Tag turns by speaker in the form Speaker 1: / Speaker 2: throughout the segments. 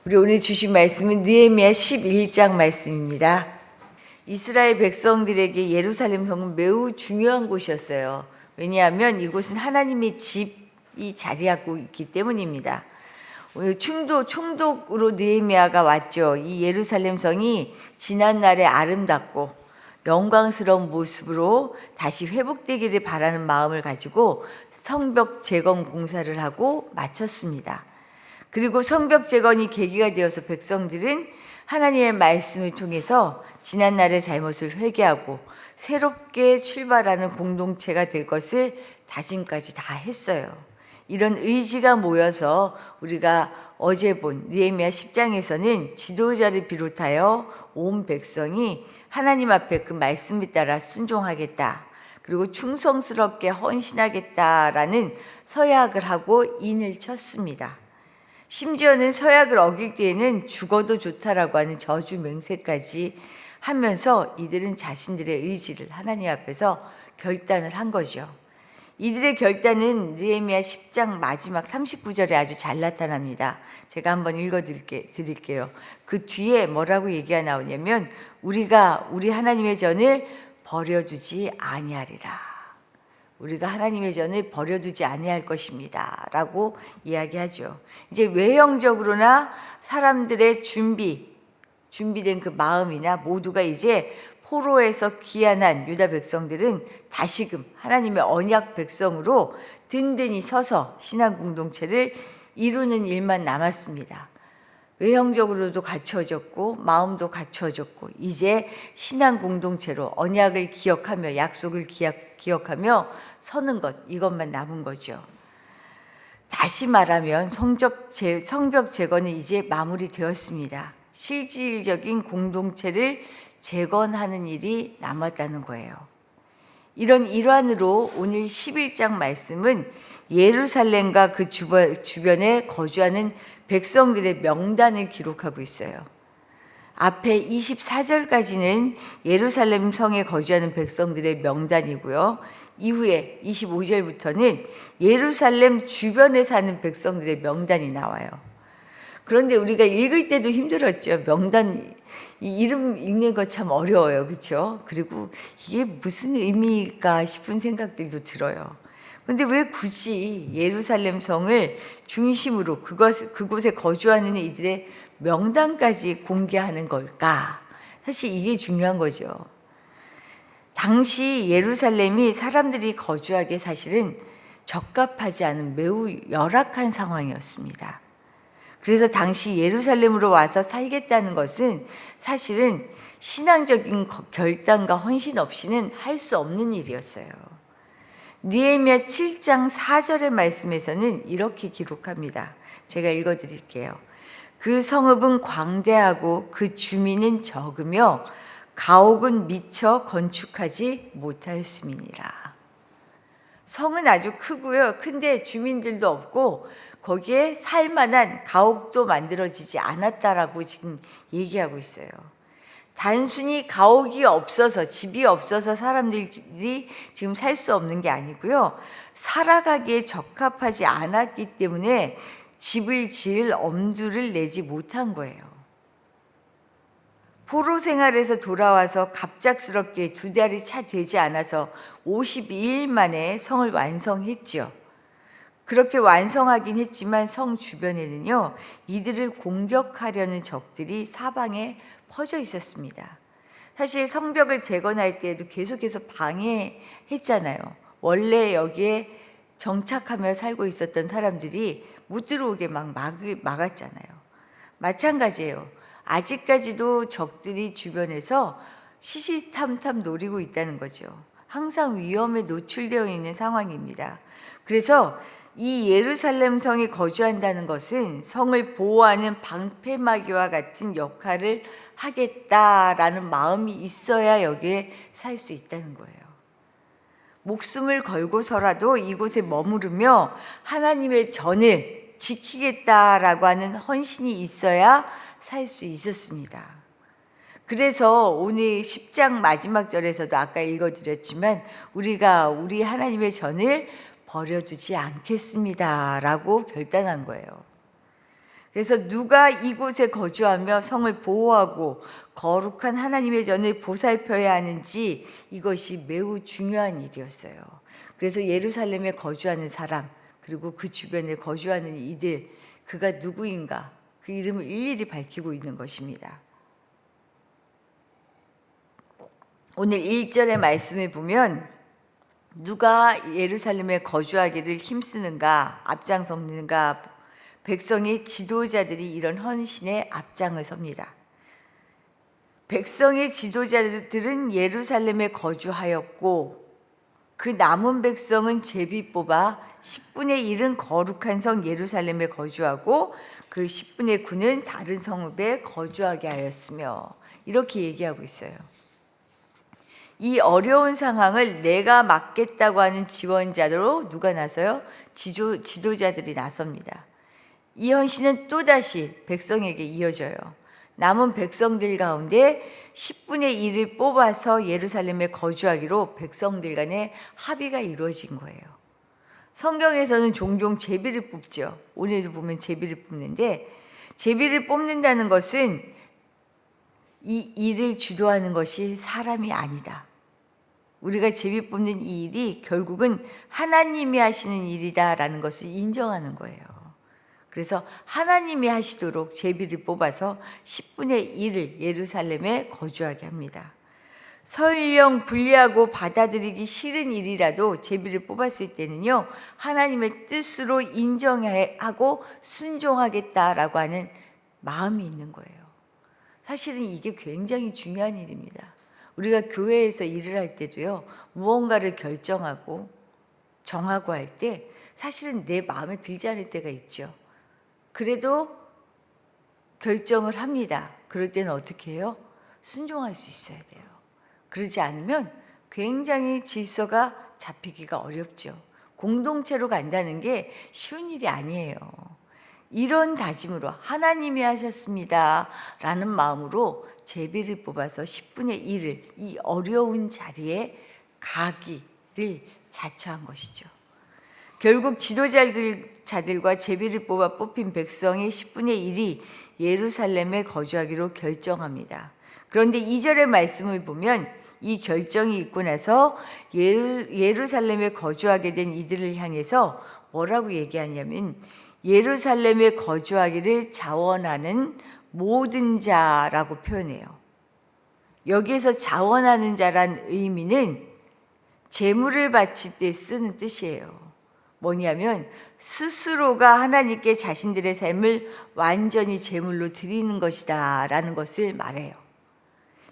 Speaker 1: 우리 오늘 주신 말씀은 느헤미야 11장 말씀입니다. 이스라엘 백성들에게 예루살렘 성은 매우 중요한 곳이었어요. 왜냐하면 이곳은 하나님의 집이 자리하고 있기 때문입니다. 오늘 총독으로 느헤미야가 왔죠. 이 예루살렘 성이 지난날의 아름답고 영광스러운 모습으로 다시 회복되기를 바라는 마음을 가지고 성벽 재건 공사를 하고 마쳤습니다. 그리고 성벽 재건이 계기가 되어서 백성들은 하나님의 말씀을 통해서 지난날의 잘못을 회개하고 새롭게 출발하는 공동체가 될 것을 다짐까지 다 했어요. 이런 의지가 모여서 우리가 어제 본 느헤미야 10장에서는 지도자를 비롯하여 온 백성이 하나님 앞에 그 말씀에 따라 순종하겠다, 그리고 충성스럽게 헌신하겠다라는 서약을 하고 인을 쳤습니다. 심지어는 서약을 어길 때에는 죽어도 좋다라고 하는 저주 맹세까지 하면서 이들은 자신들의 의지를 하나님 앞에서 결단을 한 거죠. 이들의 결단은 느헤미야 10장 마지막 39절에 아주 잘 나타납니다. 제가 한번 읽어드릴게요. 그 뒤에 뭐라고 얘기가 나오냐면 우리가 우리 하나님의 전을 버려두지 아니하리라. 우리가 하나님의 전을 버려두지 아니할 것입니다 라고 이야기하죠. 이제 외형적으로나 사람들의 준비된 그 마음이나 모두가 이제 포로에서 귀환한 유다 백성들은 다시금 하나님의 언약 백성으로 든든히 서서 신앙 공동체를 이루는 일만 남았습니다. 외형적으로도 갖추어졌고 마음도 갖추어졌고 이제 신앙 공동체로 언약을 기억하며 약속을 기억하며 서는 것, 이것만 남은 거죠. 다시 말하면 성벽 재건은 이제 마무리되었습니다. 실질적인 공동체를 재건하는 일이 남았다는 거예요. 이런 일환으로 오늘 11장 말씀은 예루살렘과 그 주변에 거주하는 백성들의 명단을 기록하고 있어요. 앞에 24절까지는 예루살렘 성에 거주하는 백성들의 명단이고요. 이후에 25절부터는 예루살렘 주변에 사는 백성들의 명단이 나와요. 그런데 우리가 읽을 때도 힘들었죠. 명단, 이 이름 읽는 거 참 어려워요. 그렇죠? 그리고 이게 무슨 의미일까 싶은 생각들도 들어요. 근데 왜 굳이 예루살렘 성을 중심으로 그곳에 거주하는 이들의 명단까지 공개하는 걸까? 사실 이게 중요한 거죠. 당시 예루살렘이 사람들이 거주하기에 사실은 적합하지 않은 매우 열악한 상황이었습니다. 그래서 당시 예루살렘으로 와서 살겠다는 것은 사실은 신앙적인 결단과 헌신 없이는 할 수 없는 일이었어요. 느헤미야 7장 4절의 말씀에서는 이렇게 기록합니다. 제가 읽어드릴게요. 그 성읍은 광대하고 그 주민은 적으며 가옥은 미처 건축하지 못하였음이니라. 성은 아주 크고요. 근데 주민들도 없고 거기에 살만한 가옥도 만들어지지 않았다라고 지금 얘기하고 있어요. 단순히 가옥이 없어서, 집이 없어서 사람들이 지금 살 수 없는 게 아니고요. 살아가기에 적합하지 않았기 때문에 집을 지을 엄두를 내지 못한 거예요. 포로 생활에서 돌아와서 갑작스럽게 2달이 채 되지 않아서 52일 만에 성을 완성했죠. 그렇게 완성하긴 했지만 성 주변에는요, 이들을 공격하려는 적들이 사방에 퍼져 있었습니다. 사실 성벽을 재건할 때에도 계속해서 방해했잖아요. 원래 여기에 정착하며 살고 있었던 사람들이 못 들어오게 막았잖아요. 마찬가지예요. 아직까지도 적들이 주변에서 시시탐탐 노리고 있다는 거죠. 항상 위험에 노출되어 있는 상황입니다. 그래서 이 예루살렘 성에 거주한다는 것은 성을 보호하는 방패막이와 같은 역할을 하겠다라는 마음이 있어야 여기에 살 수 있다는 거예요. 목숨을 걸고서라도 이곳에 머무르며 하나님의 전을 지키겠다라고 하는 헌신이 있어야 살 수 있었습니다. 그래서 오늘 10장 마지막 절에서도 아까 읽어드렸지만 우리가 우리 하나님의 전을 버려두지 않겠습니다 라고 결단한 거예요. 그래서 누가 이곳에 거주하며 성을 보호하고 거룩한 하나님의 전을 보살펴야 하는지 이것이 매우 중요한 일이었어요. 그래서 예루살렘에 거주하는 사람, 그리고 그 주변에 거주하는 이들, 그가 누구인가 그 이름을 일일이 밝히고 있는 것입니다. 오늘 1절의 말씀을 보면 누가 예루살렘에 거주하기를 힘쓰는가, 앞장섰는가, 백성의 지도자들이 이런 헌신에 앞장을 섭니다. 백성의 지도자들은 예루살렘에 거주하였고 그 남은 백성은 제비 뽑아 10분의 1은 거룩한 성 예루살렘에 거주하고 그 10분의 9는 다른 성읍에 거주하게 하였으며, 이렇게 얘기하고 있어요. 이 어려운 상황을 내가 맡겠다고 하는 지원자로 누가 나서요? 지도자들이 나섭니다. 이 헌신은 또다시 백성에게 이어져요. 남은 백성들 가운데 10분의 1을 뽑아서 예루살렘에 거주하기로 백성들 간에 합의가 이루어진 거예요. 성경에서는 종종 제비를 뽑죠. 오늘도 보면 제비를 뽑는데, 제비를 뽑는다는 것은 이 일을 주도하는 것이 사람이 아니다. 우리가 제비 뽑는 이 일이 결국은 하나님이 하시는 일이다라는 것을 인정하는 거예요. 그래서 하나님이 하시도록 제비를 뽑아서 10분의 1을 예루살렘에 거주하게 합니다. 설령 불리하고 받아들이기 싫은 일이라도 제비를 뽑았을 때는요, 하나님의 뜻으로 인정하고 순종하겠다라고 하는 마음이 있는 거예요. 사실은 이게 굉장히 중요한 일입니다. 우리가 교회에서 일을 할 때도요, 무언가를 결정하고 정하고 할 때 사실은 내 마음에 들지 않을 때가 있죠. 그래도 결정을 합니다. 그럴 때는 어떻게 해요? 순종할 수 있어야 돼요. 그러지 않으면 굉장히 질서가 잡히기가 어렵죠. 공동체로 간다는 게 쉬운 일이 아니에요. 이런 다짐으로 하나님이 하셨습니다 라는 마음으로 제비를 뽑아서 10분의 1을 이 어려운 자리에 가기를 자처한 것이죠. 결국 지도자들과 제비를 뽑아 뽑힌 백성의 10분의 1이 예루살렘에 거주하기로 결정합니다. 그런데 2절의 말씀을 보면 이 결정이 있고 나서 예루살렘에 거주하게 된 이들을 향해서 뭐라고 얘기하냐면, 예루살렘에 거주하기를 자원하는 모든 자라고 표현해요. 여기에서 자원하는 자란 의미는 제물을 바칠 때 쓰는 뜻이에요. 뭐냐면 스스로가 하나님께 자신들의 삶을 완전히 제물로 드리는 것이다 라는 것을 말해요.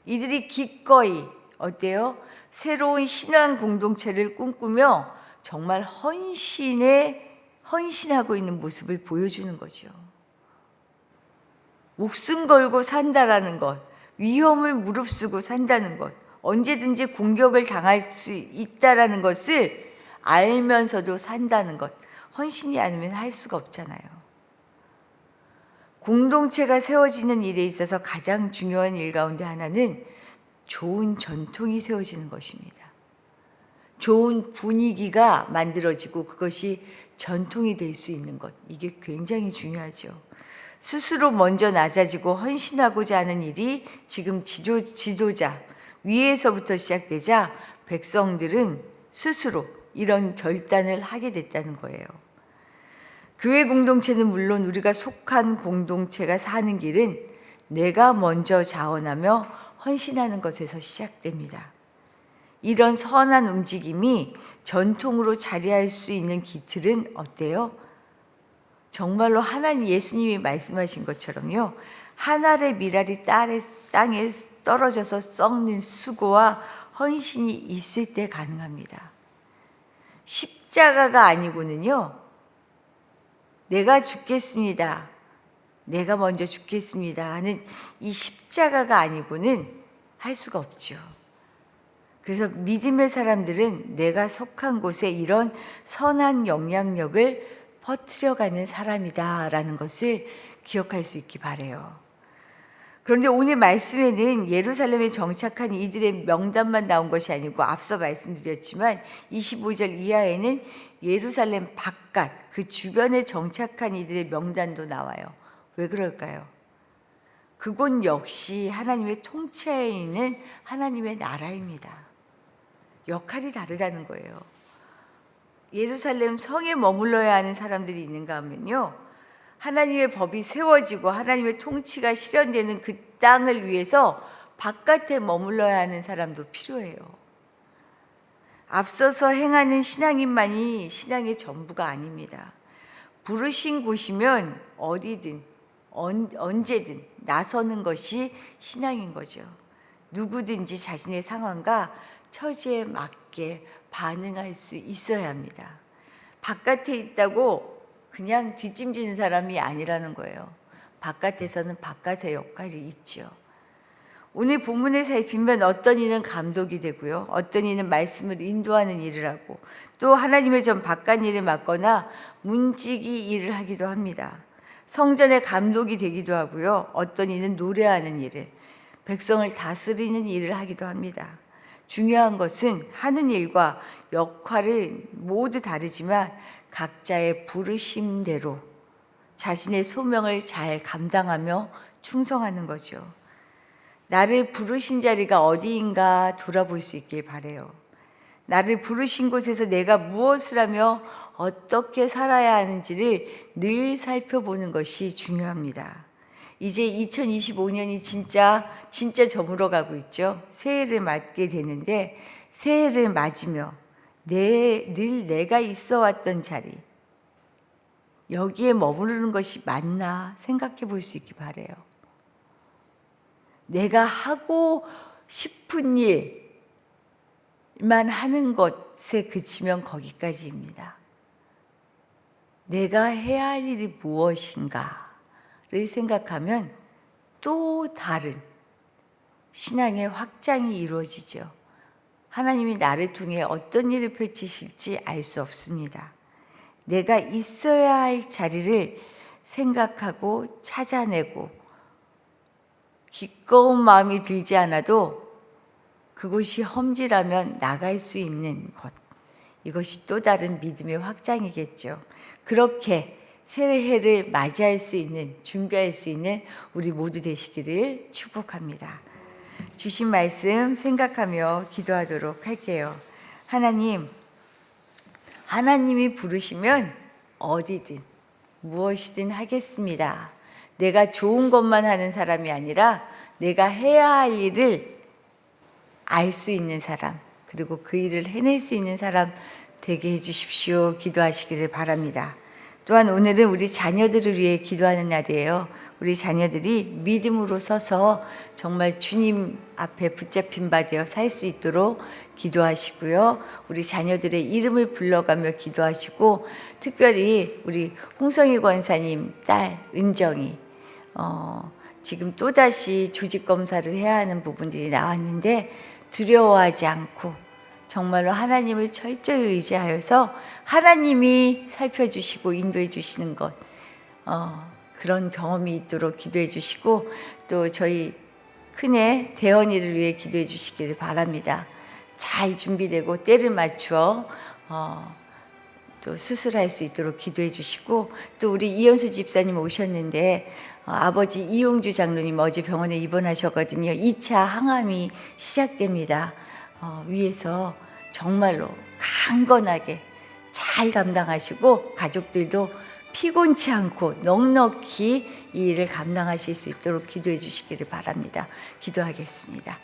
Speaker 1: 이들이 기꺼이 어때요? 새로운 신앙 공동체를 꿈꾸며 정말 헌신하고 있는 모습을 보여주는 거죠. 목숨 걸고 산다라는 것, 위험을 무릅쓰고 산다는 것, 언제든지 공격을 당할 수 있다라는 것을 알면서도 산다는 것, 헌신이 아니면 할 수가 없잖아요. 공동체가 세워지는 일에 있어서 가장 중요한 일 가운데 하나는 좋은 전통이 세워지는 것입니다. 좋은 분위기가 만들어지고 그것이 전통이 될 수 있는 것, 이게 굉장히 중요하죠. 스스로 먼저 낮아지고 헌신하고자 하는 일이 지금 지도자 위에서부터 시작되자 백성들은 스스로 이런 결단을 하게 됐다는 거예요. 교회 공동체는 물론 우리가 속한 공동체가 사는 길은 내가 먼저 자원하며 헌신하는 것에서 시작됩니다. 이런 선한 움직임이 전통으로 자리할 수 있는 기틀은 어때요? 정말로 예수님이 말씀하신 것처럼요, 한 알의 밀알이 땅에 떨어져서 썩는 수고와 헌신이 있을 때 가능합니다. 십자가가 아니고는요, 내가 죽겠습니다, 내가 먼저 죽겠습니다 하는 이 십자가가 아니고는 할 수가 없죠. 그래서 믿음의 사람들은 내가 속한 곳에 이런 선한 영향력을 퍼뜨려가는 사람이다라는 것을 기억할 수 있기 바라요. 그런데 오늘 말씀에는 예루살렘에 정착한 이들의 명단만 나온 것이 아니고 앞서 말씀드렸지만 25절 이하에는 예루살렘 바깥 그 주변에 정착한 이들의 명단도 나와요. 왜 그럴까요? 그곳 역시 하나님의 통치하에 있는 하나님의 나라입니다. 역할이 다르다는 거예요. 예루살렘 성에 머물러야 하는 사람들이 있는가 하면요, 하나님의 법이 세워지고 하나님의 통치가 실현되는 그 땅을 위해서 바깥에 머물러야 하는 사람도 필요해요. 앞서서 행하는 신앙인만이 신앙의 전부가 아닙니다. 부르신 곳이면 어디든 언제든 나서는 것이 신앙인 거죠. 누구든지 자신의 상황과 처지에 맞게 반응할 수 있어야 합니다. 바깥에 있다고 그냥 뒷짐지는 사람이 아니라는 거예요. 바깥에서는 바깥의 역할이 있죠. 오늘 본문에 살피면 어떤 이는 감독이 되고요, 어떤 이는 말씀을 인도하는 일을 하고, 또 하나님의 전 바깥 일을 맡거나 문지기 일을 하기도 합니다. 성전의 감독이 되기도 하고요, 어떤 이는 노래하는 일을, 백성을 다스리는 일을 하기도 합니다. 중요한 것은 하는 일과 역할은 모두 다르지만 각자의 부르심대로 자신의 소명을 잘 감당하며 충성하는 거죠. 나를 부르신 자리가 어디인가 돌아볼 수 있길 바라요. 나를 부르신 곳에서 내가 무엇을 하며 어떻게 살아야 하는지를 늘 살펴보는 것이 중요합니다. 이제 2025년이 진짜 저물어 가고 있죠. 새해를 맞게 되는데, 새해를 맞으며 늘 내가 있어 왔던 자리, 여기에 머무르는 것이 맞나 생각해 볼 수 있기 바라요. 내가 하고 싶은 일만 하는 것에 그치면 거기까지입니다. 내가 해야 할 일이 무엇인가를 생각하면 또 다른 신앙의 확장이 이루어지죠. 하나님이 나를 통해 어떤 일을 펼치실지 알 수 없습니다. 내가 있어야 할 자리를 생각하고 찾아내고 기꺼운 마음이 들지 않아도 그곳이 험지라면 나갈 수 있는 것, 이것이 또 다른 믿음의 확장이겠죠. 그렇게 새해를 맞이할 수 있는, 준비할 수 있는 우리 모두 되시기를 축복합니다. 주신 말씀 생각하며 기도하도록 할게요. 하나님이 부르시면 어디든 무엇이든 하겠습니다. 내가 좋은 것만 하는 사람이 아니라 내가 해야 할 일을 알 수 있는 사람, 그리고 그 일을 해낼 수 있는 사람 되게 해주십시오. 기도하시기를 바랍니다. 또한 오늘은 우리 자녀들을 위해 기도하는 날이에요. 우리 자녀들이 믿음으로 서서 정말 주님 앞에 붙잡힌 바 되어 살 수 있도록 기도하시고요. 우리 자녀들의 이름을 불러가며 기도하시고, 특별히 우리 홍성희 권사님 딸 은정이 지금 또다시 조직 검사를 해야 하는 부분들이 나왔는데, 두려워하지 않고 정말로 하나님을 철저히 의지하여서 하나님이 살펴주시고 인도해 주시는 것, 그런 경험이 있도록 기도해 주시고, 또 저희 큰애 대원이를 위해 기도해 주시기를 바랍니다. 잘 준비되고 때를 맞추어 또 수술할 수 있도록 기도해 주시고, 또 우리 이현수 집사님 오셨는데 아버지 이용주 장로님 어제 병원에 입원하셨거든요. 2차 항암이 시작됩니다. 위에서 정말로 강건하게 잘 감당하시고 가족들도 피곤치 않고 넉넉히 이 일을 감당하실 수 있도록 기도해 주시기를 바랍니다. 기도하겠습니다.